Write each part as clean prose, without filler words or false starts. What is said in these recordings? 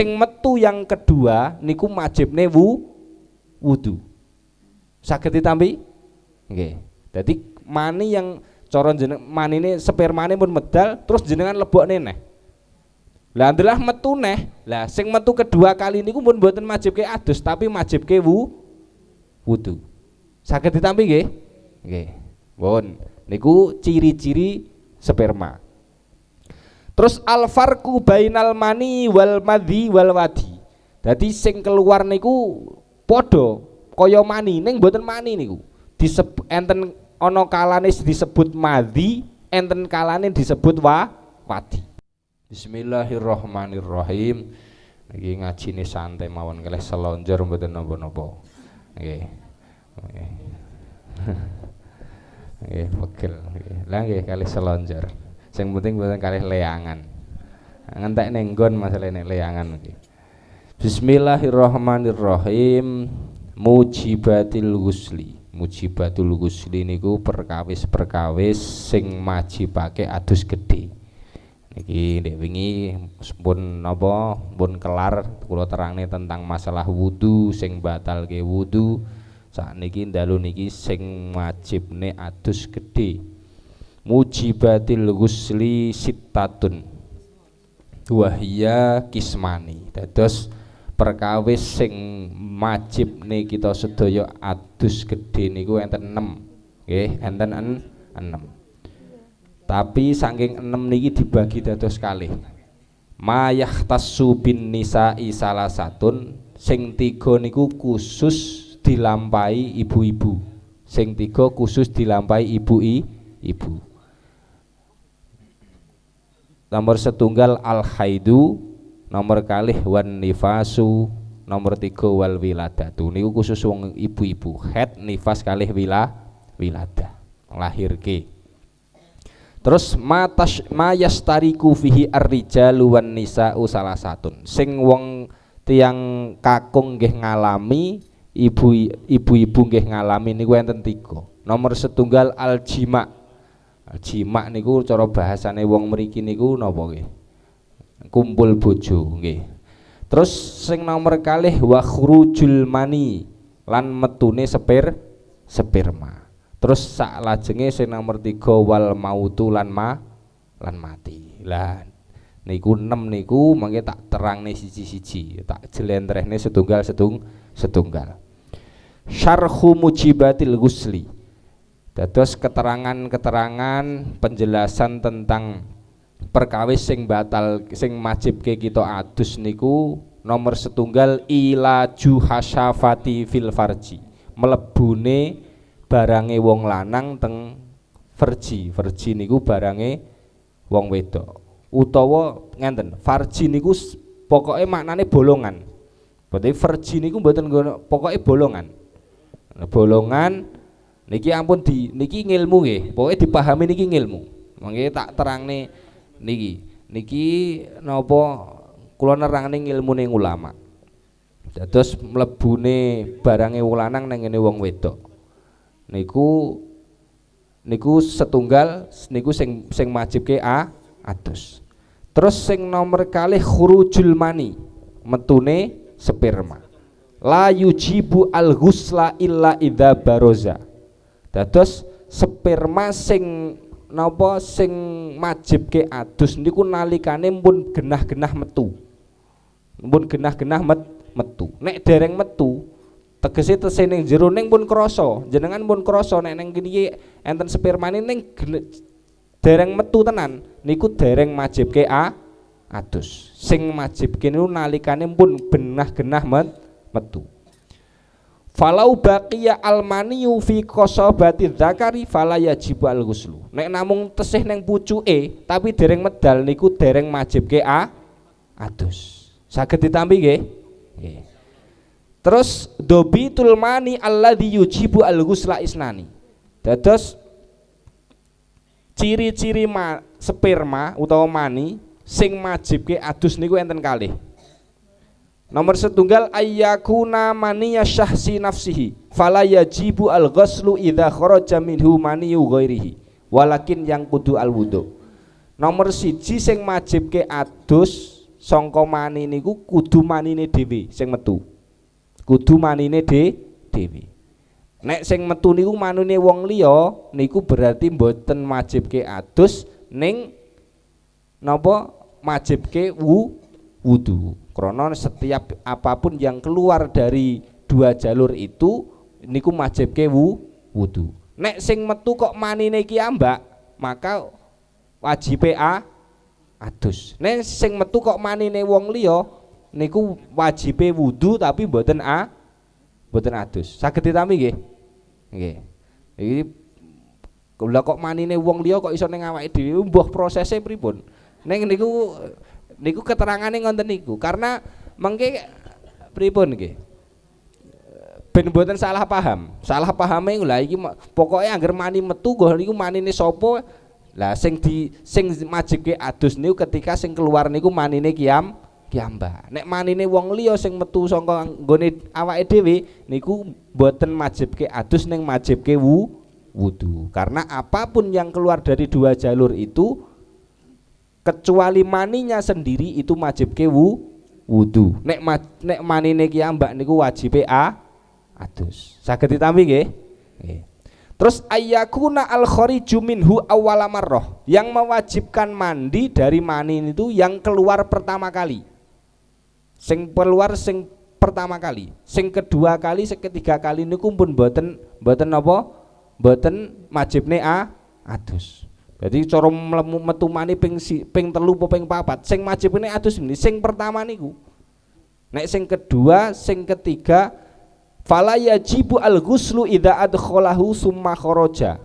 sing metu yang kedua niku wajibne wudu. Saged ditampi? Nggih. Dadi mani yang cara jeneng manine spermane pun medal terus jenengan lebokne neh. Lah andelah metu neh. Lah sing metu kedua kali niku pun mboten wajibke adus tapi wajibke wudu. Saged ditampi nggih? Nggih. Pun niku ciri-ciri sperma. Terus al-farqu bainal mani wal madhi wal wadi. Dadi sing keluar niku padha kaya mani ning mboten mani niku. Enten ana kalane disebut madhi, enten kalane disebut wadi. Bismillahirrahmanirrahim. Niki ngajine santai mawon kalih selonjor mboten napa-napa. Nggih. Nggih, pegel. Lah nggih kalih selonjor. Sing penting mboten kalih leangan. Ngentek ning nggon masalah nek leangan iki. Bismillahirrahmanirrahim. Mujibatil ghusli. Mujibatul ghusli niku perkawis-perkawis sing majibake adus gedhe. Niki ndek wingi pun napa pun kelar kula terangne tentang masalah wudu sing batalke wudu. Sakniki dalu niki sing wajibne adus gedhe. Mujibatil ghusli sittatun wahya kismani. Dados perkawis sing wajibne kita sedaya adus gedhe niku enten 6. Nggih, enten 6. Tapi saking 6 niki dibagi dados kalih. Mayahtassu bin nisa'i salasatun, sing 3 niku khusus dilampahi ibu-ibu. Sing 3 khusus dilampahi ibu-ibu. Nomor setunggal al-haidu, nomor kalih wan nifasu, nomor 3 wal wiladatu. Niku khusus wong ibu-ibu, haid, nifas kalih wilada, nglahirke. Terus mayastariku fihi ar-rijalu wan nisa'u salasatun. Sing wong tiyang kakung nggih ngalami, ibu-ibu nggih ngalami niku enten 3. Nomor setunggal al-jima'. Jima niku cara bahasane wong mriki niku napa nggih? Kumpul bojo nggih. Terus sing nomor kalih wa khurujul mani, lan metune sperma. Terus sak lajenge sing nomor 3 wal mautu lan mati. Lah niku 6 niku mangke tak terangne siji-siji, tak jlentrehne setunggal. Syarhu mujibatil ghusli. Dados keterangan-keterangan penjelasan tentang perkawis sing batal sing majibke kita adus niku nomor setunggal ilaju hasyafati fil farji, mlebune barange wong lanang teng farji. Farji niku barange wong wedok utawa ngenten, farji niku pokoke maknane bolongan. Berarti farji niku mboten pokoke bolongan. Bolongan niki ampun niki ngilmu nggih, pokoke dipahami niki ngilmu. Mangke tak terangne niki napa kula nerangne ngilmune ulama. Dados mlebune barange wong lanang nang ngene wong wedok. Niku setunggal niku sing majibke adus. Terus sing nomor kalih khurujul mani, metune sperma. La yujibu al-ghusla illa idza baroza. Dados sperma sing napa sing majibke adus niku nalikane pun genah-genah metu. Pun genah-genah metu. Nek dereng metu tegese tese ning jero ning pun krasa. Jenengan pun krasa nek ning kene enten spermane ning dereng metu tenan niku dereng majibke adus. Sing majibke niku nalikane pun genah-genah metu. Falau baqiya almaniyu fi qasobati dzakari fala yajibu al-ghuslu. Nek namung tesih ning pucuke tapi dereng medal niku dereng majibke adus. Saged ditampi nggih? Nggih. Terus dobitul mani alladzi yujibu al-ghusla isnani. Dados ciri-ciri sperma utawa mani sing majibke adus niku enten kalih. Nomor setunggal ayyakuna maniya syahsi nafsihi fala yajibu al-ghuslu idza kharaja minhu maniyu ghairihi walakin yang kudu al-wudu. Nomor siji sing majibke adus sangka mani niku kudu manine dhewe sing metu. Kudu manine dhewe. Nek sing metu niku manune wong liya niku berarti mboten majibke adus ning napa majibke wudu. Karena setiap apapun yang keluar dari dua jalur itu niku majibke wudu. Nek sing metu kok manine ki ambak, maka wajibe adus. Nek sing metu kok manine wong liya niku wajibe wudu tapi mboten adus. Saged ditampi nggih? Nggih. Iki lha kok manine wong liya kok iso ning awake dhewe mbuh prosese pripun? Ning niku keterangane ngoten niku. Karena mengke pripun nggih? Ben mboten salah paham. Salah pahame lha iki pokoke angger mani metu nggo niku manine sapa? Lah sing majibke adus niku ketika sing keluar niku manine kiamba. Nek manine wong liya sing metu saka nggone awake dhewe niku mboten majibke adus ning majibke wudu. Karena apapun yang keluar dari dua jalur itu kecuali maninya sendiri itu majibke wudu. Nek manine kiambak niku wajibe adus. Saged ditampi nggih? Nggih. Terus ayyakuna al-khariju minhu awwala marrah, yang mewajibkan mandi dari mani itu yang keluar pertama kali. Sing keluar sing pertama kali, sing kedua kali, sing ketiga kali niku pun mboten napa? Mboten majibne adus. Jadi cara metu mani ping 3 apa ping 4, sing majibne adus ini sing pertama niku. Nek sing kedua, sing ketiga fala yajibu al-ghuslu idza adkhalahu summa kharaja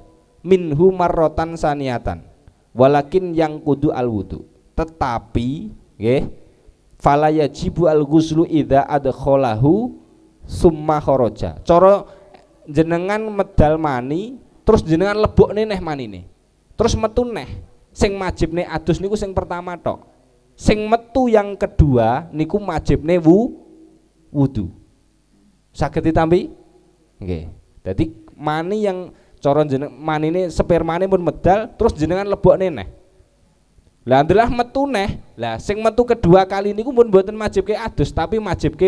minhu marratan saniyatan walakin yang kudu al-wudu. Tetapi nggih fala yajibu al-ghuslu idza adkhalahu summa kharaja. Cara jenengan medal mani terus jenengan lebokne neh manine. Terus metu neh. Sing majibne adus niku sing pertama tok. Sing metu yang kedua niku majibne wudu. Saged ditampi? Nggih. Dadi mani yang cara jeneng manine spermane pun medal terus jenengan lebokne neh. Lah andelah metu neh. Lah sing metu kedua kali niku pun mboten majibke adus tapi majibke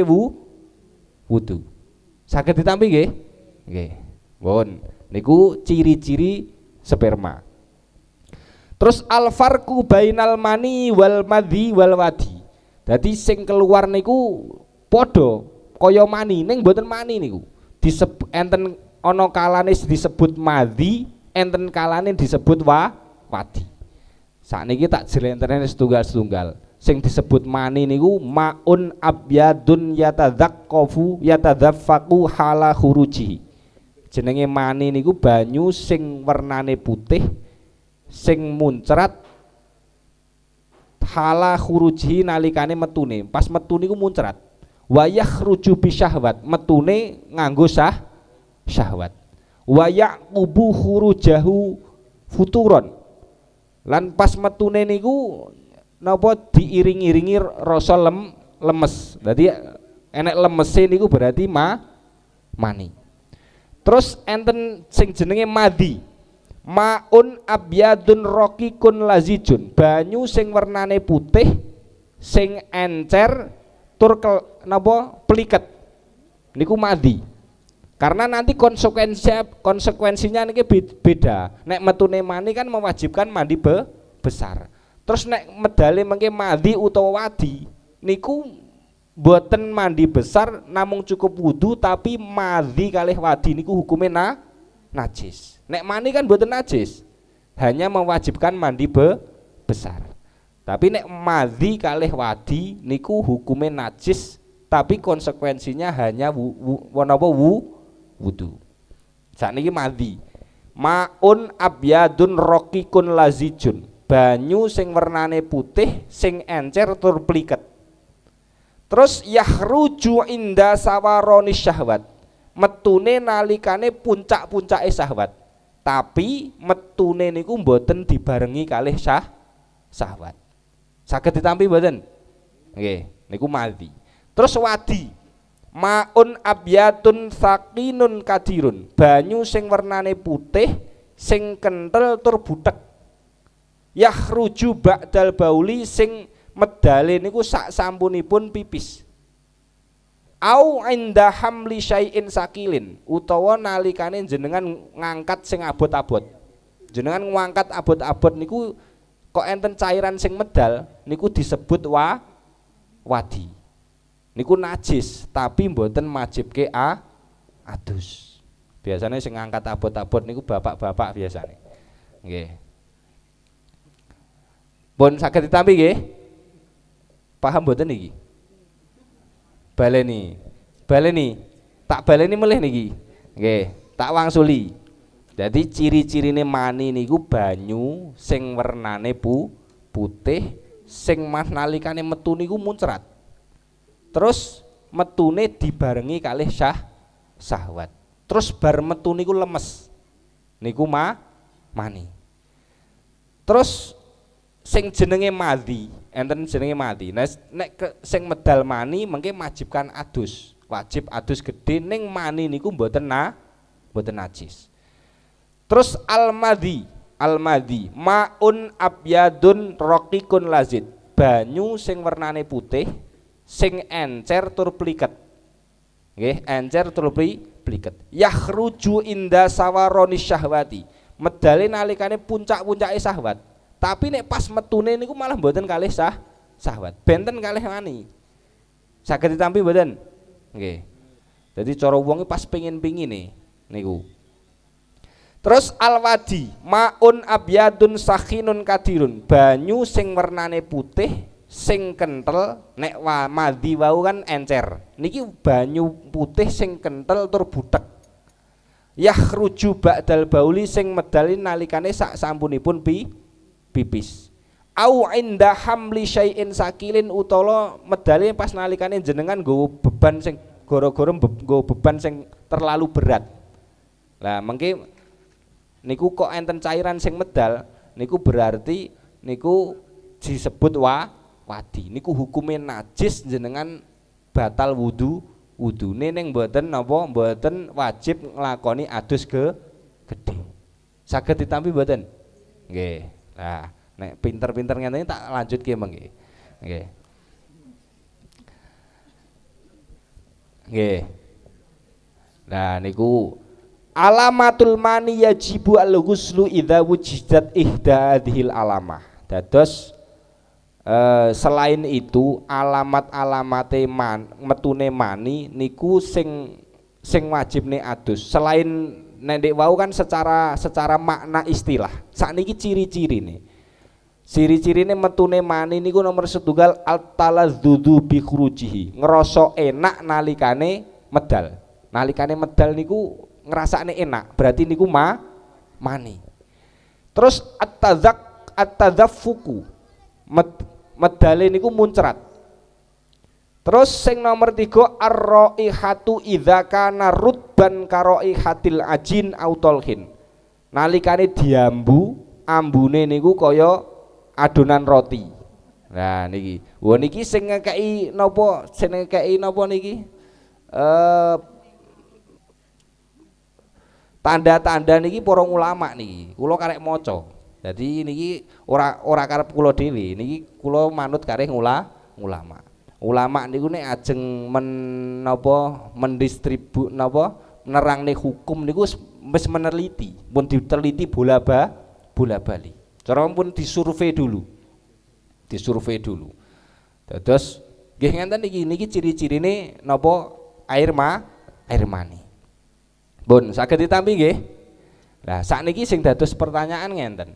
wudu. Saged ditampi nggih? Nggih. Pun niku ciri-ciri sperma. Terus al-farqu bainal mani wal madhi wal wadi. Dadi sing keluar niku padha kaya mani ning mboten mani niku. Enten ana kalane disebut madhi, enten kalane disebut wadi. Sakniki tak jelentene setunggal-setunggal. Sing disebut mani niku maun abyadun yatadzaffaku hala khuruji. Jenenge mani niku banyu sing wernane putih sing muncrat hala khuruji nalikane metune. Pas metu niku muncrat. Wayah ruju bisyahwat, metune nganggo syahwat. Wayak kubu khurujahu futuron. Lan pas metune niku napa diiring-iringi rasa lemes. Dadi enek lemese niku berarti mani. Terus enten sing jenenge madhi. Maun abyadun raqiqun lazijun, banyu sing wernane putih sing encer tur napa peliket niku madhi. Karena nanti konsekuensinya niki beda. Nek metune mani kan mewajibkan mandi besar. Terus nek medale mengke madhi utawa wadi niku boten mandi besar namung cukup wudu tapi madhi kalih wadi niku hukumnya najis. Nek mani kan boten najis, hanya mewajibkan mandi besar. Tapi nek madhi kalih wadi niku hukume najis tapi konsekuensinya hanya wudu. Sakniki madhi. Maun abyadun raqiqun lazijun, banyu sing wernane putih sing encer tur pliket. Terus yahruju inda sawaroni syahwat, metune nalikane puncak-puncake syahwat. Tapi metune niku mboten dibarengi kalih syahwat. Saged ditampi mboten? Nggih, niku madhi. Terus wadi. Maun abyatun sakinun kadirun, banyu sing wernane putih sing kenthel tur butek. Yahruju ba'dal bauli, sing medale niku sak sampunipun pipis. Au inda hamli syai'in sakilin, utawa nalikane jenengan ngangkat sing abot-abot. Jenengan ngangkat abot-abot niku kok enten cairan sing medal niku disebut wadi. Niku najis tapi mboten majibke adus. Biasanya sing ngangkat abot-abot niku bapak-bapak biasanya. Nggih. Pun saged ditampi nggih? Paham mboten niki? Baleni, tak baleni melih niki. Nggih, tak wangsuli. Jadi ciri-cirine mani niku banyu sing wernane putih, sing mas nalikane metu niku muncrat. Terus metune dibarengi kalih syahwat. Terus bar metu niku lemes. Niku mani. Terus sing jenenge madhi, enten jenenge madhi. Nah, nek sing medal mani mengke majibkan adus. Wajib adus gede ning mani niku mboten najis. Terus al-madhi maun abyadun raqiqun lazid. Banyu sing wernane putih, sing encer tur pliket. Nggih, encer tur pliket. Yakhruju inda sawaroni syahwati. Medale nalikane puncak-puncake syahwat. Tapi nek pas metune niku malah mboten kalih syahwat. Benten kalih mani. Saged ditampi mboten? Nggih. Dadi cara wong pas pengin-pengine niku. Terus alwadi maun abyadun sakhinun kadirun. Banyu sing wernane putih sing kentel, nek madhi wau kan encer. Niki banyu putih sing kentel tur butek. Yakhruju ba'dal bauli sing medali nalikane sak sampunipun pipis. Au inda hamli syai'in sakilin, utawa medali pas nalikane jenengan nggawa beban sing gara-gara nggawa beban sing terlalu berat. Lah mengki niku kok enten cairan sing medal niku berarti niku disebut wadi. Niku hukume najis, jenengan batal wudune ning mboten napa mboten wajib nglakoni adus gedhe. Saged ditampi mboten? Nggih. Nah, nek pinter-pinter ngene tak lanjutke mengki. Nggih. Nggih. Nah niku alamatul mani yajibu al-ghuslu idza wujidat ihda hadhil alamah. Dados selain itu alamat-alamate metune mani niku sing wajib nih adus. Selain nendek wau kan secara makna istilah. Sakniki ciri-cirine. Ciri-cirine metune mani niku nomor setunggal al-talazzudu bi khurujihi. Ngerasa enak nalikane medal. Nalikane medal niku ngrasakne enak, berarti niku mani. Terus at-tadzaffuku. Medale niku muncrat. Terus sing nomor 3 ar-raihatu idza kana rutban karaihatil ajin autolhin. Nalikane diambu, ambune niku kaya adonan roti. Nah niki. Wah niki sing ngekeki napa? Sing ngekeki napa niki? Tanda-tanda niki para ulama niki. Kula karek maca. Jadi niki ora karep kula dhewe, niki kula manut kareh ulama. Ulama niku nek ajeng mendistribu napa nerangne hukum niku wis meneliti, pun diteliti bola bali. Cara pun disurvei dulu. Terus nggih ngenten niki ciri-cirine napa air mani. Pun saged ditampi nggih. Lah sakniki sing dados pertanyaan ngenten.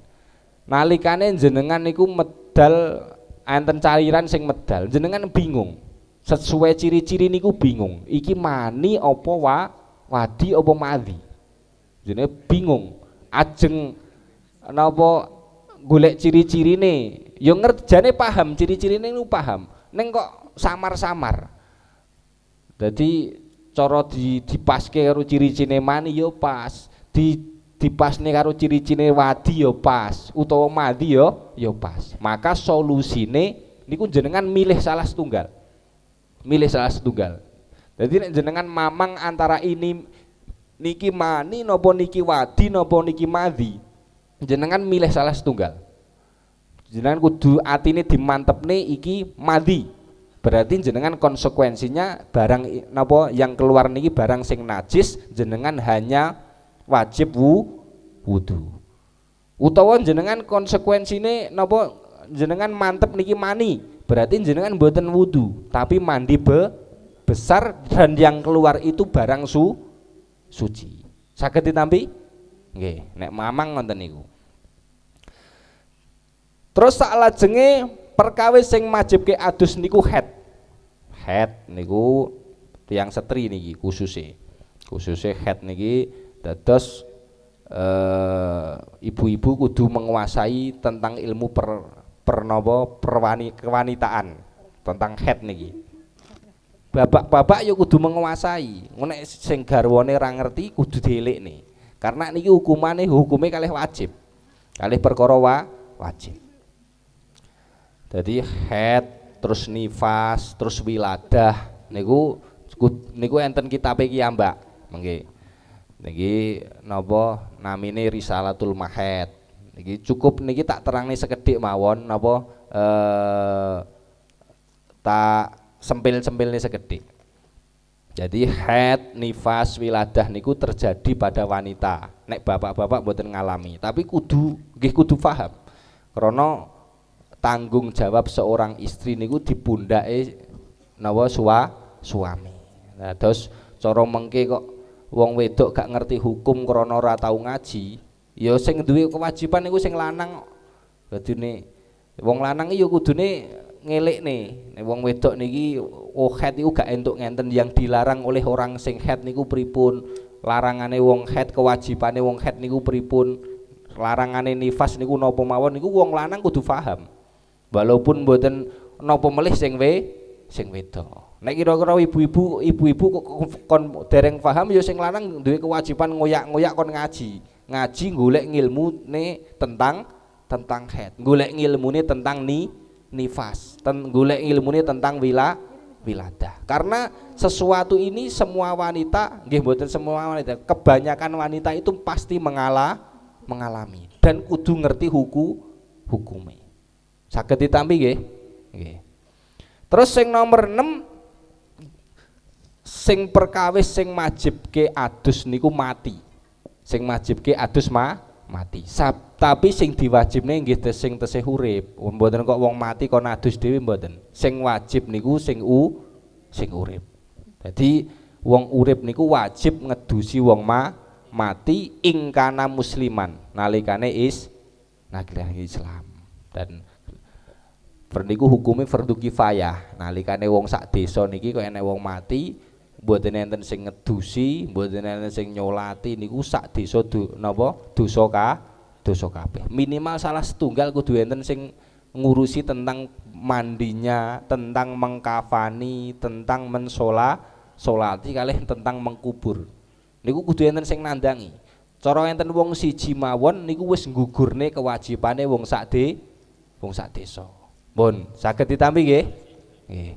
Nalikane jenengan niku medal enten cairan sing medal, jenengan bingung. Sesuai ciri-ciri niku bingung. Iki mani apa wadi apa madhi. Jenenge bingung. Ajeng napa golek ciri-cirine, ya ngerjane paham ciri-cirine niku paham. Ning kok samar-samar. Dadi cara dipaske karo ciri-cirine mani ya pas. Dipasne karo ciri-cirine wadi ya pas, utawa madhi ya pas. Maka solusine niku jenengan milih salah setunggal. Jadi nek jenengan mamang antara ini niki mani napa niki wadi napa niki madhi, jenengan milih salah setunggal. jenengan kudu atine dimantepne iki mandi. Berarti jenengan konsekuensinya barang napa yang keluar niki barang sing najis jenengan hanya wajib wudu. Utawa jenengan konsekuensine napa jenengan mantep niki mani, berarti jenengan mboten wudu tapi mandi besar dan yang keluar itu barang suci. Saged ditampi? Nggih, nek mamang ngoten niku. Terus saklajenge perkawis sing majibke adus niku haid. Haid niku tiyang setri niki khususnya haid niki dados ibu-ibu kudu menguasai tentang ilmu kewanitaan tentang haid niki. Bapak-bapak yo kudu menguasai. Nek sing garwane ra ngerti kudu dielikne. Karena niki hukume kalih wajib. Kalih perkara wajib. Jadi haid, terus nifas, terus wiladah niku enten kitabe kiyambak. Nggih. Niki napa namine Risalatul Mahed. Niki cukup niki tak terangne sekedhik mawon napa tak sempil-sempilne sekedhik. Jadi haid, nifas, wiladah niku terjadi pada wanita. Nek bapak-bapak mboten ngalami, tapi kudu paham. Karena tanggung jawab seorang istri niku di pundake napa suami. Nah, terus cara mengke kok wong wedok gak ngerti hukum krana ora tau ngaji, ya sing duwe kewajiban niku sing lanang. Dadine wong lanang iki ya kudune ngelikne. Nek wong wedok niki haid iku gak entuk ngenten yang dilarang oleh orang sing haid niku pripun. Larangane wong haid, kewajibane wong haid niku pripun. Larangane nifas niku napa mawon niku wong lanang kudu paham. Walaupun mboten napa melih sing wedok. Nek kira-kira ibu-ibu kon dereng paham ya sing lanang duwe kewajiban ngoyak-ngoyak kon ngaji. Ngaji golek ngilmune tentang haid, golek ngilmune tentang nifas, golek ilmune tentang wiladah. Karena sesuatu ini semua wanita, nggih mboten semua wanita, kebanyakan wanita itu pasti mengalami dan kudu ngerti hukume. Saged ditampi nggih? Nggih. Terus sing nomor 6 sing perkawis sing majibke adus niku mati. Sing majibke adus mati. Tapi sing diwajibne nggih sing tesih urip. Mboten kok wong mati kon adus dhewe mboten. Sing wajib niku sing urip. Dadi wong urip niku wajib ngedusi wong mati ing kana musliman nalikane Islam. Dan niku hukume fardu kifayah. Nalikane wong sak desa niki kok enek wong mati, mboten enten sing ngedusi, mboten enten sing nyolati niku sak desa dosa kabeh. Minimal salah setunggal kudu enten sing ngurusi tentang mandinya, tentang mengkafani, tentang solati kalih tentang mengkubur. Niku kudu enten sing nandangi. Cara enten wong siji mawon niku wis nggugurne kewajibane wong sak desa. Pun saged ditampi nggih? Nggih.